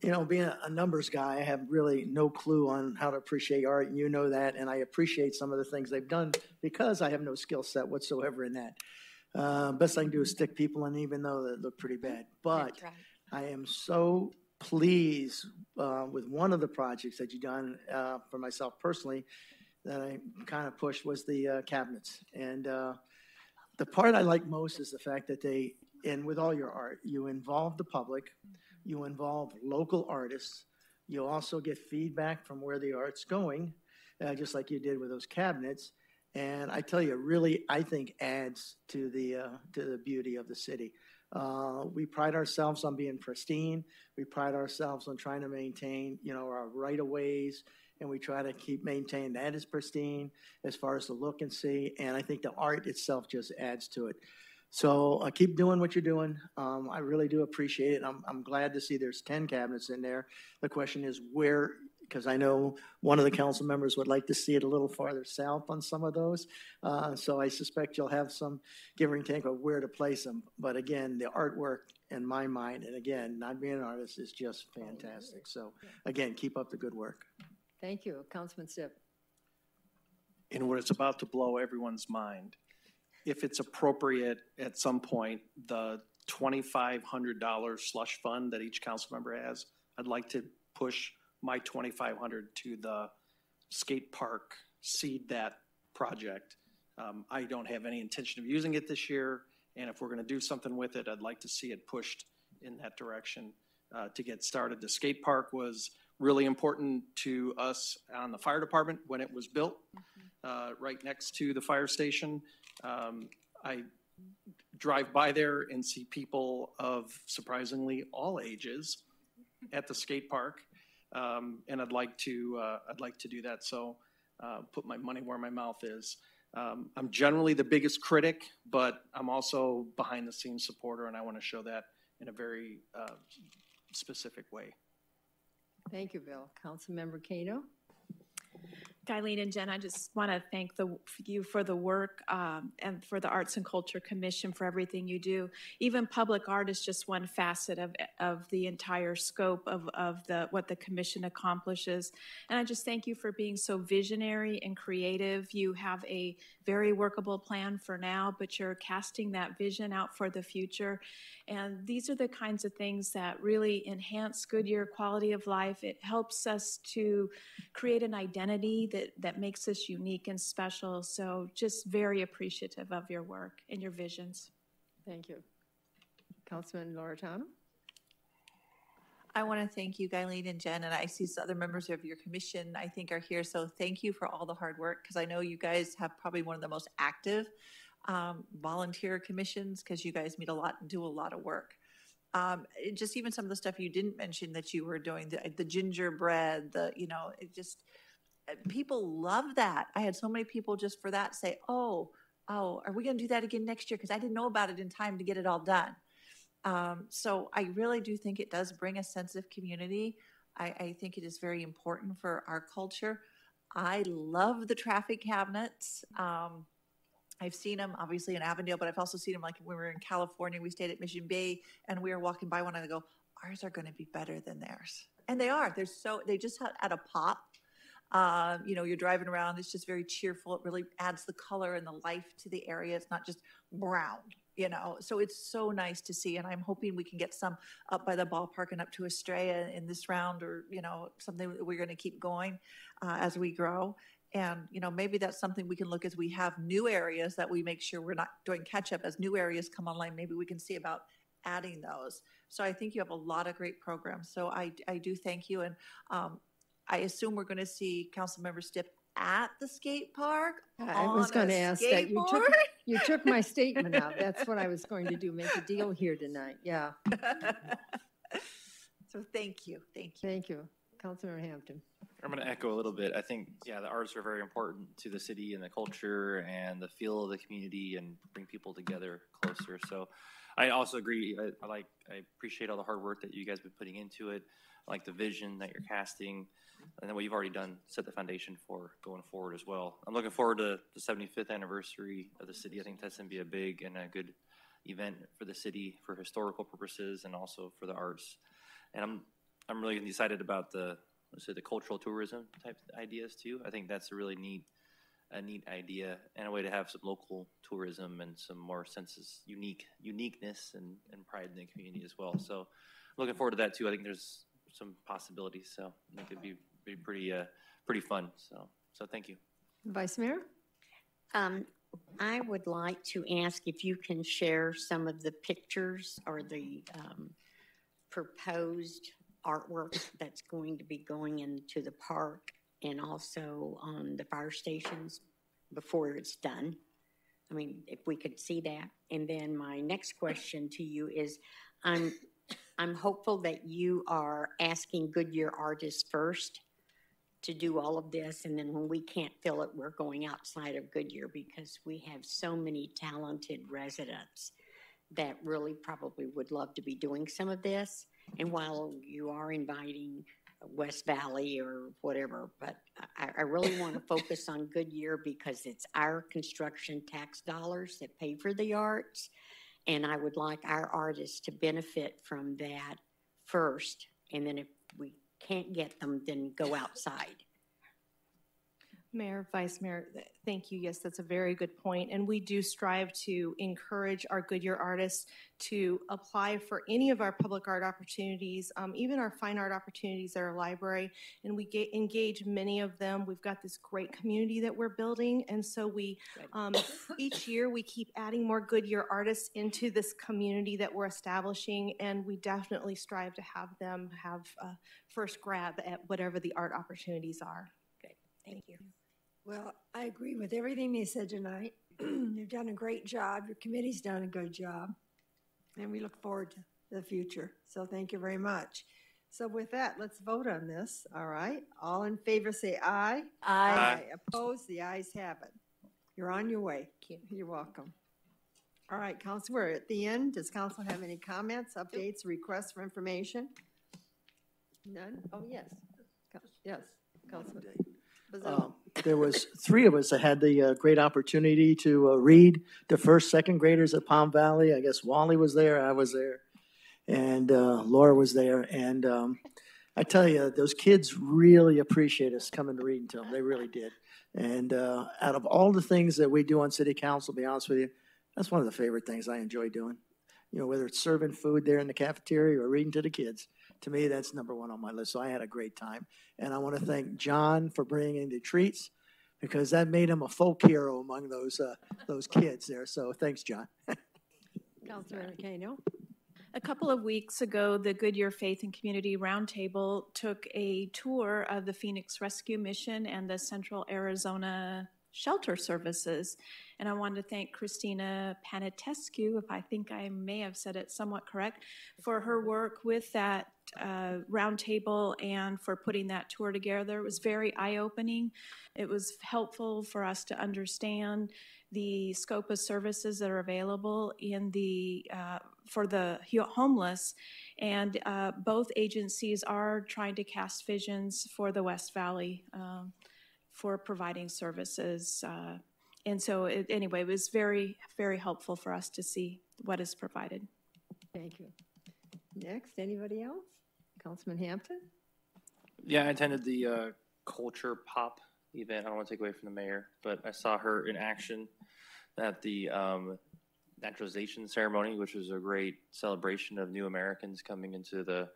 You know, being a numbers guy, I have really no clue on how to appreciate art, and you know that, and I appreciate some of the things they've done because I have no skill set whatsoever in that. Best I can do is stick people in, even though they look pretty bad. But right. I am so pleased with one of the projects that you've done for myself personally that I kind of pushed was the cabinets. And the part I like most is the fact that and with all your art, you involve the public, you involve local artists, you also get feedback from where the art's going, just like you did with those cabinets. And I tell you, really, I think adds to the beauty of the city. We pride ourselves on being pristine. We pride ourselves on trying to maintain, our right-of-ways, and we try to keep maintaining that as pristine as far as the look and see. And I think the art itself just adds to it. So keep doing what you're doing. I really do appreciate it. I'm glad to see there's 10 cabinets in there. The question is where, because I know one of the council members would like to see it a little farther south on some of those. So I suspect you'll have some give and take of where to place them. But again, the artwork in my mind, and again, not being an artist, is just fantastic. So again, keep up the good work. Thank you. Councilman Stipp. And what it's about to blow everyone's mind, if it's appropriate at some point, the $2,500 slush fund that each council member has, I'd like to push my $2,500 to the skate park, seed that project. I don't have any intention of using it this year, and if we're going to do something with it, I'd like to see it pushed in that direction to get started. The skate park was really important to us on the fire department when it was built, right next to the fire station. I drive by there and see people of surprisingly all ages at the skate park, and I'd like to do that. So put my money where my mouth is. I'm generally the biggest critic, but I'm also behind the scenes supporter, and I want to show that in a very specific way. Thank you, Bill. Councilmember Cato. Guyleen and Jen, I just want to thank you for the work and for the Arts and Culture Commission for everything you do. Even public art is just one facet of the entire scope of what the commission accomplishes. And I just thank you for being so visionary and creative. You have a very workable plan for now, but you're casting that vision out for the future. And these are the kinds of things that really enhance Goodyear quality of life. It helps us to create an identity that makes us unique and special. So just very appreciative of your work and your visions. Thank you. Councilman Loretano. I want to thank you, Guyleen and Jen, and I see some other members of your commission I think are here. So thank you for all the hard work, because I know you guys have probably one of the most active volunteer commissions, because you guys meet a lot and do a lot of work. Just even some of the stuff you didn't mention that you were doing, the gingerbread, it just, people love that. I had so many people just for that say, oh, are we going to do that again next year? Because I didn't know about it in time to get it all done. So I really do think it does bring a sense of community. I think it is very important for our culture. I love the traffic cabinets. I've seen them obviously in Avondale, but I've also seen them like when we were in California, we stayed at Mission Bay and we were walking by one and I go, ours are going to be better than theirs. And they are. They just had a pop. You're driving around. It's just very cheerful. It really adds the color and the life to the area. It's not just brown, so it's so nice to see. And I'm hoping we can get some up by the ballpark and up to Estrella in this round, or, something that we're going to keep going as we grow. And, maybe that's something we can look as we have new areas that we make sure we're not doing catch up as new areas come online. Maybe we can see about adding those. So I think you have a lot of great programs. So I do thank you. And I assume we're going to see Councilmember Stipp at the skate park. I was going to ask that. You took my statement out. That's what I was going to do, make a deal here tonight. Yeah. So thank you. Thank you. Councilmember Hampton. I'm going to echo a little bit. I think, the arts are very important to the city and the culture and the feel of the community and bring people together closer. So I also agree. I appreciate all the hard work that you guys have been putting into it. I like the vision that you're casting, and then what you've already done, set the foundation for going forward as well. I'm looking forward to the 75th anniversary of the city. I think that's going to be a big and a good event for the city for historical purposes and also for the arts. And I'm really excited about the cultural tourism type ideas too. I think that's a really neat idea and a way to have some local tourism and some more uniqueness and pride in the community as well. So looking forward to that too. I think there's some possibilities. So I think it'd be pretty fun. So thank you. Vice Mayor? I would like to ask if you can share some of the pictures or the proposed artwork that's going to be going into the park and also on the fire stations before it's done. I mean, if we could see that. And then my next question to you is, I'm hopeful that you are asking Goodyear artists first to do all of this, and then when we can't fill it, we're going outside of Goodyear, because we have so many talented residents that really probably would love to be doing some of this. And while you are inviting West Valley or whatever, but I really want to focus on Goodyear because it's our construction tax dollars that pay for the arts. And I would like our artists to benefit from that first. And then if we can't get them, then go outside. Mayor, Vice Mayor, thank you. Yes, that's a very good point. And we do strive to encourage our Goodyear artists to apply for any of our public art opportunities, even our fine art opportunities at our library. And we engage many of them. We've got this great community that we're building. And so we, each year we keep adding more Goodyear artists into this community that we're establishing. And we definitely strive to have them have first grab at whatever the art opportunities are. Good, thank you. Well, I agree with everything they said tonight. You've done a great job. Your committee's done a good job. And we look forward to the future. So thank you very much. So with that, let's vote on this. All right. All in favor say aye. Aye. Opposed? The ayes have it. You're on your way. You're welcome. All right, Council, we're at the end. Does Council have any comments, updates, requests for information? None? Oh, yes. Yes, Councilman. There was 3 of us that had the great opportunity to read the first, second graders at Palm Valley. I guess Wally was there, I was there, and Laura was there. And I tell you, those kids really appreciate us coming to reading to them. They really did. And out of all the things that we do on City Council, to be honest with you, that's one of the favorite things I enjoy doing. You know, whether it's serving food there in the cafeteria or reading to the kids. To me, that's number 1 on my list. So I had a great time. And I want to thank John for bringing the treats because that made him a folk hero among those kids there. So thanks, John. Councilman Kano. A couple of weeks ago, the Goodyear Faith and Community Roundtable took a tour of the Phoenix Rescue Mission and the Central Arizona Shelter Services. And I wanted to thank Christina Panatescu, if I think I may have said it somewhat correct, for her work with that roundtable and for putting that tour together. It was very eye-opening. It was helpful for us to understand the scope of services that are available in the for the homeless, and both agencies are trying to cast visions for the West Valley for providing services. And so anyway, it was very, very helpful for us to see what is provided. Thank you. Next, anybody else? Councilman Hampton? Yeah, I attended the Culture Pop event. I don't want to take away from the mayor, but I saw her in action at the naturalization ceremony, which was a great celebration of new Americans coming into the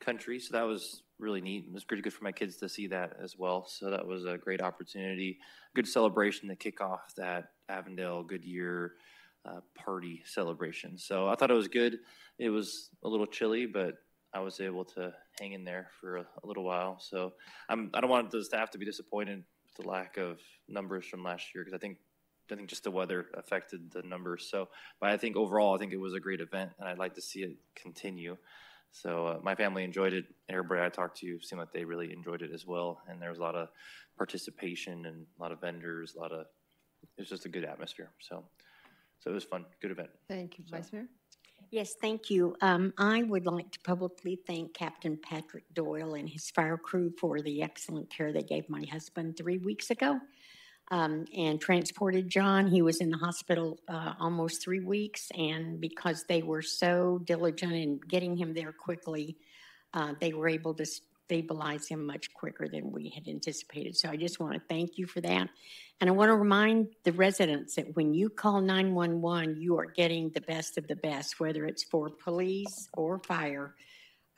country. So that was really neat. It was pretty good for my kids to see that as well. So that was a great opportunity, good celebration to kick off that Avondale Goodyear party celebration. So I thought it was good. It was a little chilly, but I was able to hang in there for a little while. So I don't want the staff to be disappointed with the lack of numbers from last year, because I think just the weather affected the numbers. So, but I think overall, I think it was a great event, and I'd like to see it continue. So my family enjoyed it. Everybody I talked to seemed like they really enjoyed it as well. And there was a lot of participation and a lot of vendors, it was just a good atmosphere. So it was fun, good event. Thank you, Vice Mayor. Yes, thank you. I would like to publicly thank Captain Patrick Doyle and his fire crew for the excellent care they gave my husband 3 weeks ago. And transported John. He was in the hospital almost 3 weeks, and because they were so diligent in getting him there quickly, they were able to stabilize him much quicker than we had anticipated. So I just want to thank you for that. And I want to remind the residents that when you call 911, you are getting the best of the best, whether it's for police or fire.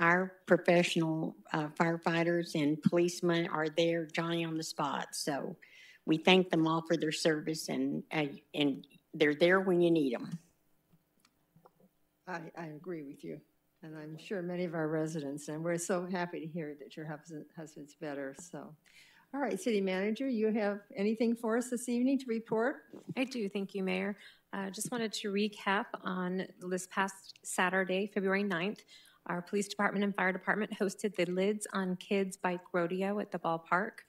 Our professional firefighters and policemen are there, Johnny on the spot. So we thank them all for their service, and they're there when you need them. I agree with you, and I'm sure many of our residents, and we're so happy to hear that your husband's better. So, all right, City Manager, you have anything for us this evening to report? I do, thank you, Mayor. Just wanted to recap on this past Saturday, February 9th, our police department and fire department hosted the Lids on Kids Bike Rodeo at the ballpark.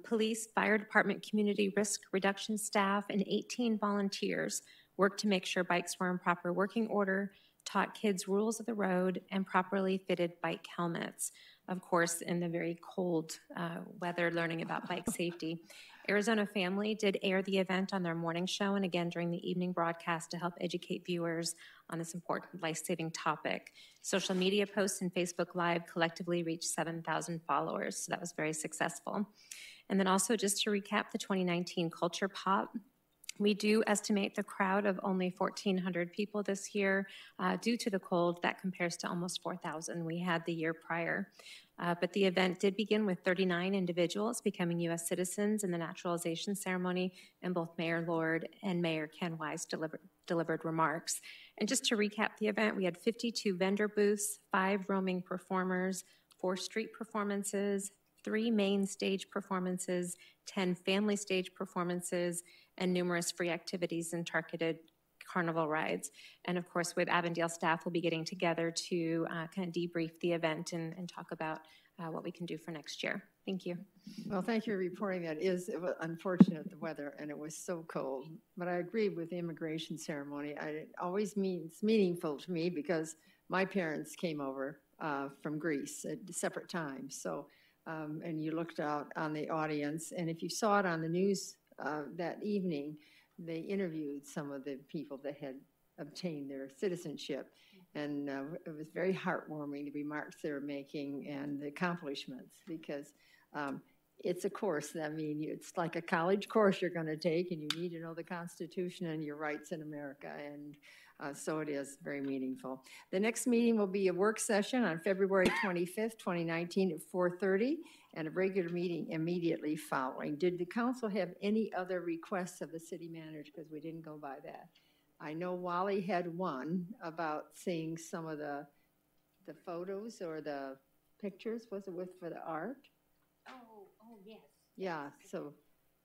Police, fire department, community risk reduction staff, and 18 volunteers worked to make sure bikes were in proper working order, taught kids rules of the road, and properly fitted bike helmets. Of course, in the very cold weather, learning about bike safety. Arizona Family did air the event on their morning show and again during the evening broadcast to help educate viewers on this important life-saving topic. Social media posts and Facebook Live collectively reached 7,000 followers, so that was very successful. And then also just to recap the 2019 Culture Pop, we do estimate the crowd of only 1,400 people this year. Due to the cold, that compares to almost 4,000 we had the year prior. But the event did begin with 39 individuals becoming U.S. citizens in the naturalization ceremony, and both Mayor Lord and Mayor Ken Wise delivered remarks. And just to recap the event, we had 52 vendor booths, 5 roaming performers, 4 street performances, 3 main stage performances, 10 family stage performances, and numerous free activities and targeted carnival rides. And of course, with Avondale staff, we'll be getting together to kind of debrief the event and talk about what we can do for next year. Thank you. Well, thank you for reporting that. It was unfortunate, the weather, and it was so cold. But I agree with the immigration ceremony. It always means meaningful to me because my parents came over from Greece at separate times. So, and you looked out on the audience, and if you saw it on the news that evening, they interviewed some of the people that had obtained their citizenship. And it was very heartwarming, the remarks they were making and the accomplishments, because it's a course. I mean, it's like a college course you're going to take, and you need to know the Constitution and your rights in America. And so it is very meaningful. The next meeting will be a work session on February 25th, 2019 at 4:30, and a regular meeting immediately following. Did the council have any other requests of the city manager? Because we didn't go by that. I know Wally had one about seeing some of the photos or the pictures. Was it for the art? Oh, yes. Yeah, so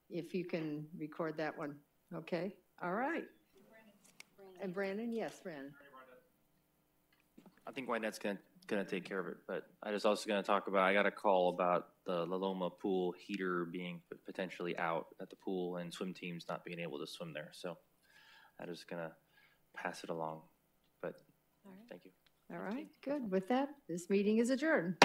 if you can record that one, okay? All right. And Brandon, yes, Brandon. I think Wynette's gonna take care of it, but I was also gonna talk about, I got a call about the La Loma pool heater being potentially out at the pool and swim teams not being able to swim there. So I'm just gonna pass it along, but thank you. All right, good. With that, this meeting is adjourned.